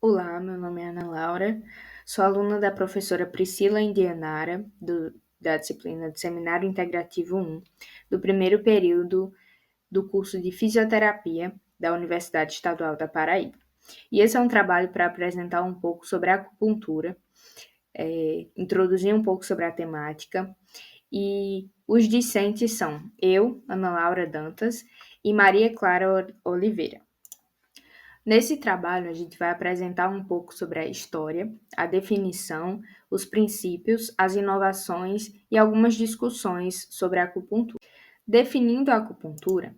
Olá, meu nome é Ana Laura, sou aluna da professora Priscila Indianara, da disciplina de Seminário Integrativo 1, do primeiro período do curso de Fisioterapia da Universidade Estadual da Paraíba. E esse é um trabalho para apresentar um pouco sobre a acupuntura, introduzir um pouco sobre a temática, e os discentes são eu, Ana Laura Dantas, e Maria Clara Oliveira. Nesse trabalho, a gente vai apresentar um pouco sobre a história, a definição, os princípios, as inovações e algumas discussões sobre a acupuntura. Definindo a acupuntura,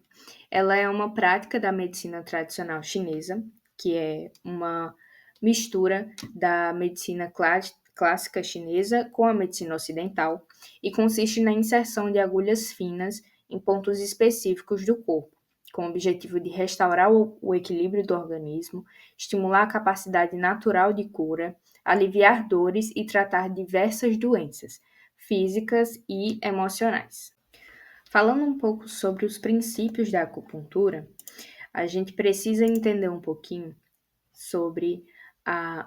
ela é uma prática da medicina tradicional chinesa, que é uma mistura da medicina clássica chinesa com a medicina ocidental e consiste na inserção de agulhas finas em pontos específicos do corpo, com o objetivo de restaurar o equilíbrio do organismo, estimular a capacidade natural de cura, aliviar dores e tratar diversas doenças físicas e emocionais. Falando um pouco sobre os princípios da acupuntura, a gente precisa entender um pouquinho sobre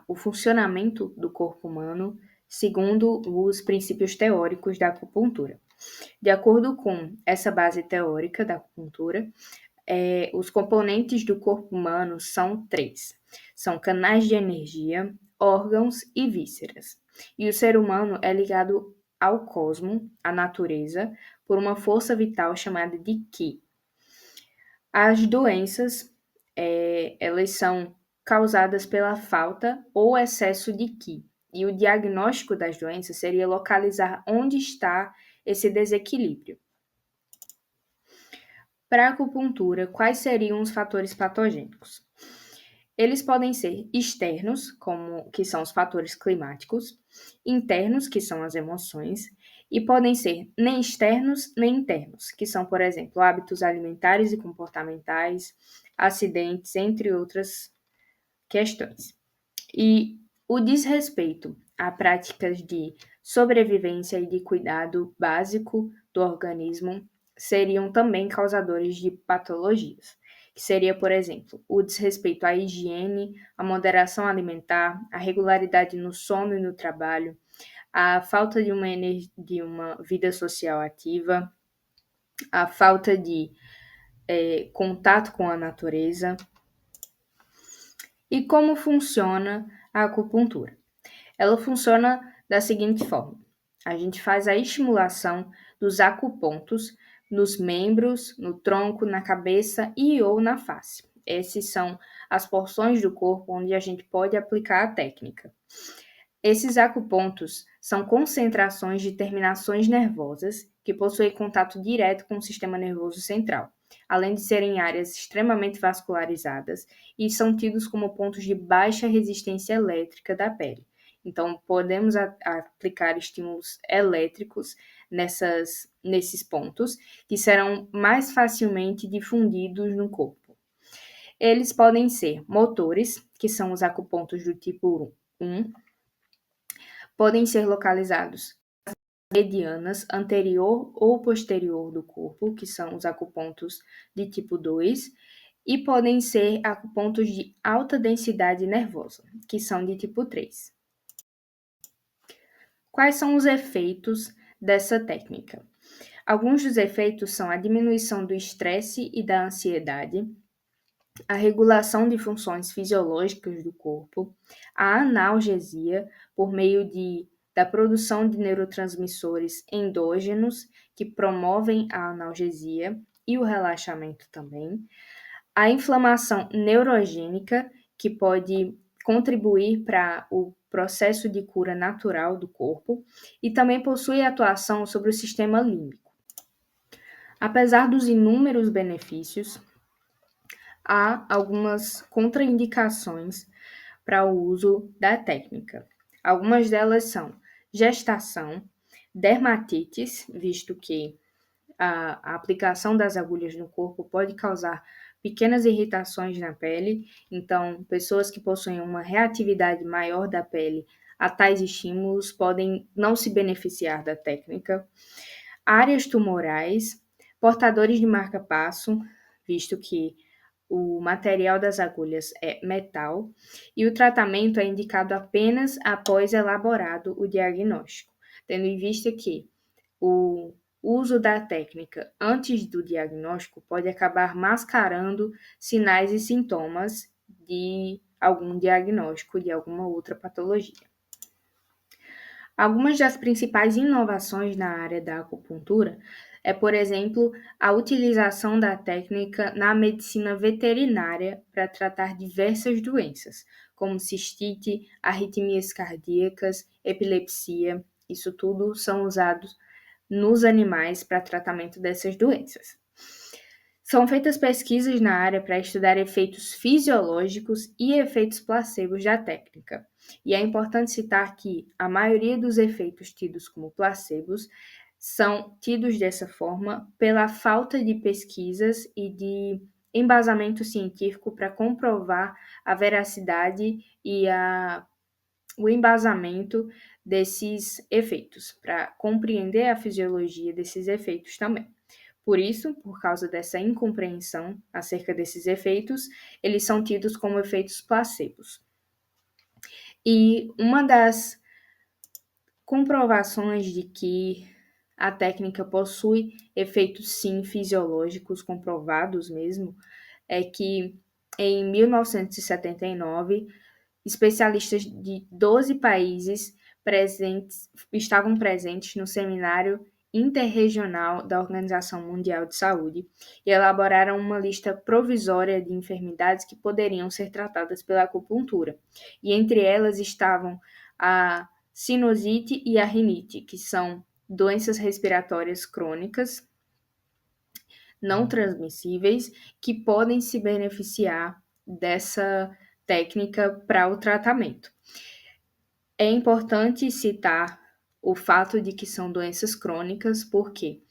o funcionamento do corpo humano segundo os princípios teóricos da acupuntura. De acordo com essa base teórica da acupuntura, os componentes do corpo humano são três: são canais de energia, órgãos e vísceras. E o ser humano é ligado ao cosmo, à natureza, por uma força vital chamada de Qi. As doenças, elas são causadas pela falta ou excesso de Qi. E o diagnóstico das doenças seria localizar onde está esse desequilíbrio. Para a acupuntura, quais seriam os fatores patogênicos? Eles podem ser externos, que são os fatores climáticos, internos, que são as emoções, e podem ser nem externos nem internos, que são, por exemplo, hábitos alimentares e comportamentais, acidentes, entre outras questões. E o desrespeito a práticas de sobrevivência e de cuidado básico do organismo seriam também causadores de patologias, que seria, por exemplo, o desrespeito à higiene, à moderação alimentar, à regularidade no sono e no trabalho, a falta de uma vida social ativa, a falta de contato com a natureza. E como funciona a acupuntura? Ela funciona da seguinte forma: a gente faz a estimulação dos acupontos nos membros, no tronco, na cabeça e ou na face. Essas são as porções do corpo onde a gente pode aplicar a técnica. Esses acupontos são concentrações de terminações nervosas que possuem contato direto com o sistema nervoso central, além de serem áreas extremamente vascularizadas e são tidos como pontos de baixa resistência elétrica da pele. Então, podemos aplicar estímulos elétricos nesses pontos, que serão mais facilmente difundidos no corpo. Eles podem ser motores, que são os acupontos do tipo 1, podem ser localizados medianas anterior ou posterior do corpo, que são os acupontos de tipo 2, e podem ser acupontos de alta densidade nervosa, que são de tipo 3. Quais são os efeitos dessa técnica? Alguns dos efeitos são a diminuição do estresse e da ansiedade, a regulação de funções fisiológicas do corpo, a analgesia por meio da produção de neurotransmissores endógenos que promovem a analgesia e o relaxamento também, a inflamação neurogênica que pode contribuir para o processo de cura natural do corpo e também possui atuação sobre o sistema límbico. Apesar dos inúmeros benefícios, há algumas contraindicações para o uso da técnica. Algumas delas são gestação, dermatites, visto que a aplicação das agulhas no corpo pode causar pequenas irritações na pele, então pessoas que possuem uma reatividade maior da pele a tais estímulos podem não se beneficiar da técnica. Áreas tumorais, portadores de marca-passo, visto que o material das agulhas é metal e o tratamento é indicado apenas após elaborado o diagnóstico, tendo em vista que o uso da técnica antes do diagnóstico pode acabar mascarando sinais e sintomas de algum diagnóstico de alguma outra patologia. Algumas das principais inovações na área da acupuntura é, por exemplo, a utilização da técnica na medicina veterinária para tratar diversas doenças, como cistite, arritmias cardíacas, epilepsia. Isso tudo são usados nos animais para tratamento dessas doenças. São feitas pesquisas na área para estudar efeitos fisiológicos e efeitos placebos da técnica. E é importante citar que a maioria dos efeitos tidos como placebos são tidos dessa forma pela falta de pesquisas e de embasamento científico para comprovar a veracidade e o embasamento desses efeitos, para compreender a fisiologia desses efeitos também. Por isso, por causa dessa incompreensão acerca desses efeitos, eles são tidos como efeitos placebos. E uma das comprovações de que a técnica possui efeitos sim fisiológicos comprovados mesmo é que em 1979 especialistas de 12 países estavam presentes no seminário interregional da Organização Mundial de Saúde e elaboraram uma lista provisória de enfermidades que poderiam ser tratadas pela acupuntura. E entre elas estavam a sinusite e a rinite, que são doenças respiratórias crônicas não transmissíveis que podem se beneficiar dessa técnica para o tratamento. É importante citar o fato de que são doenças crônicas, porque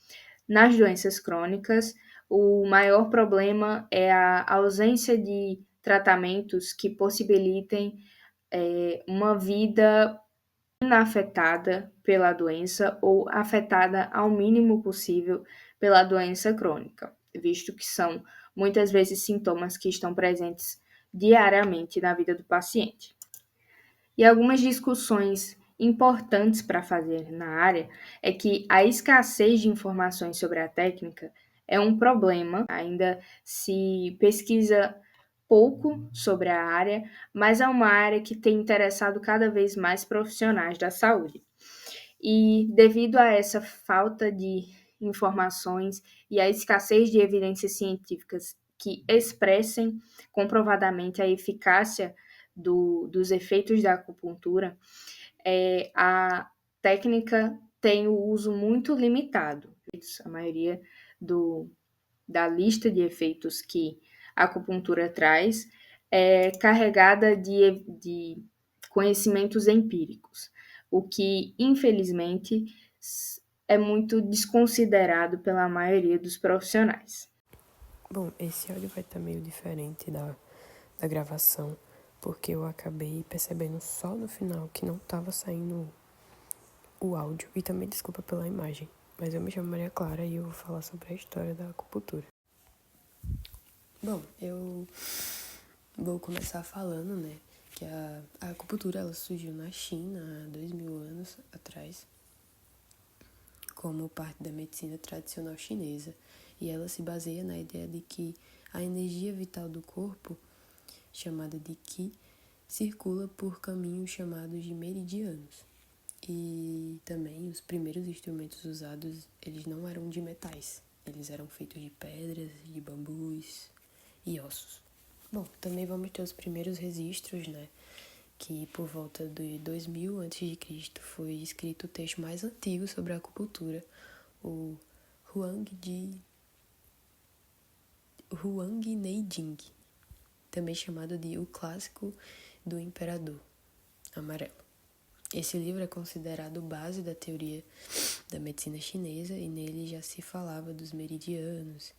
nas doenças crônicas o maior problema é a ausência de tratamentos que possibilitem uma vida inafetada pela doença ou afetada ao mínimo possível pela doença crônica, visto que são muitas vezes sintomas que estão presentes diariamente na vida do paciente. E algumas discussões importantes para fazer na área é que a escassez de informações sobre a técnica é um problema, ainda se pesquisa pouco sobre a área, mas é uma área que tem interessado cada vez mais profissionais da saúde. E devido a essa falta de informações e a escassez de evidências científicas que expressem comprovadamente a eficácia dos efeitos da acupuntura, a técnica tem o uso muito limitado. A maioria da lista de efeitos que a acupuntura traz é carregada de conhecimentos empíricos, o que, infelizmente, é muito desconsiderado pela maioria dos profissionais. Bom, esse áudio vai estar meio diferente da gravação, porque eu acabei percebendo só no final que não estava saindo o áudio. E também desculpa pela imagem, mas eu me chamo Maria Clara e eu vou falar sobre a história da acupuntura. Bom, eu vou começar falando, né, que a acupuntura ela surgiu na China há 2000 anos atrás, como parte da medicina tradicional chinesa, e ela se baseia na ideia de que a energia vital do corpo, chamada de Qi, circula por caminhos chamados de meridianos. E também os primeiros instrumentos usados, eles não eram de metais, eles eram feitos de pedras, de bambus e ossos. Bom, também vamos ter os primeiros registros, né, que por volta de 2000 a.C. foi escrito o texto mais antigo sobre a acupuntura, o Huang Neijing, também chamado de O Clássico do Imperador Amarelo. Esse livro é considerado base da teoria da medicina chinesa e nele já se falava dos meridianos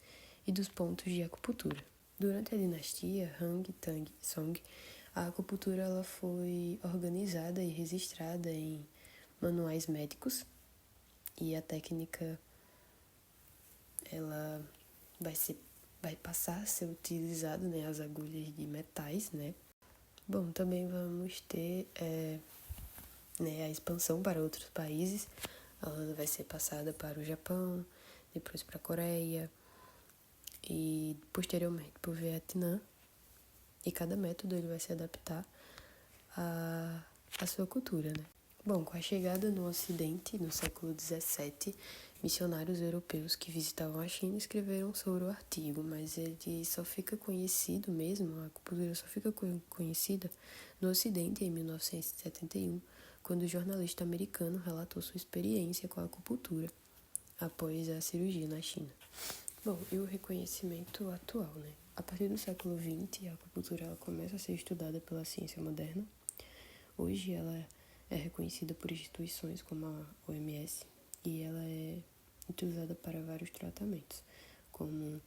e dos pontos de acupuntura. Durante a dinastia Han Tang Song, a acupuntura ela foi organizada e registrada em manuais médicos e a técnica ela vai ser vai passar a ser utilizado, né, as agulhas de metais, né. Bom, também vamos ter a expansão para outros países. A lã vai ser passada para o Japão, depois para a Coreia e posteriormente para o Vietnã. E cada método ele vai se adaptar à sua cultura, né? Bom, com a chegada no Ocidente, no século XVII, missionários europeus que visitavam a China escreveram sobre o artigo, mas ele só fica conhecido mesmo, a acupuntura só fica conhecida no Ocidente em 1971, quando o jornalista americano relatou sua experiência com a acupuntura após a cirurgia na China. Bom, e o reconhecimento atual, né? A partir do século XX, a acupuntura ela começa a ser estudada pela ciência moderna. Hoje ela é reconhecida por instituições como a OMS e ela é utilizada para vários tratamentos, como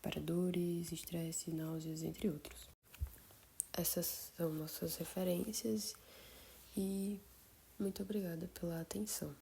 para dores, estresse, náuseas, entre outros. Essas são nossas referências e muito obrigada pela atenção.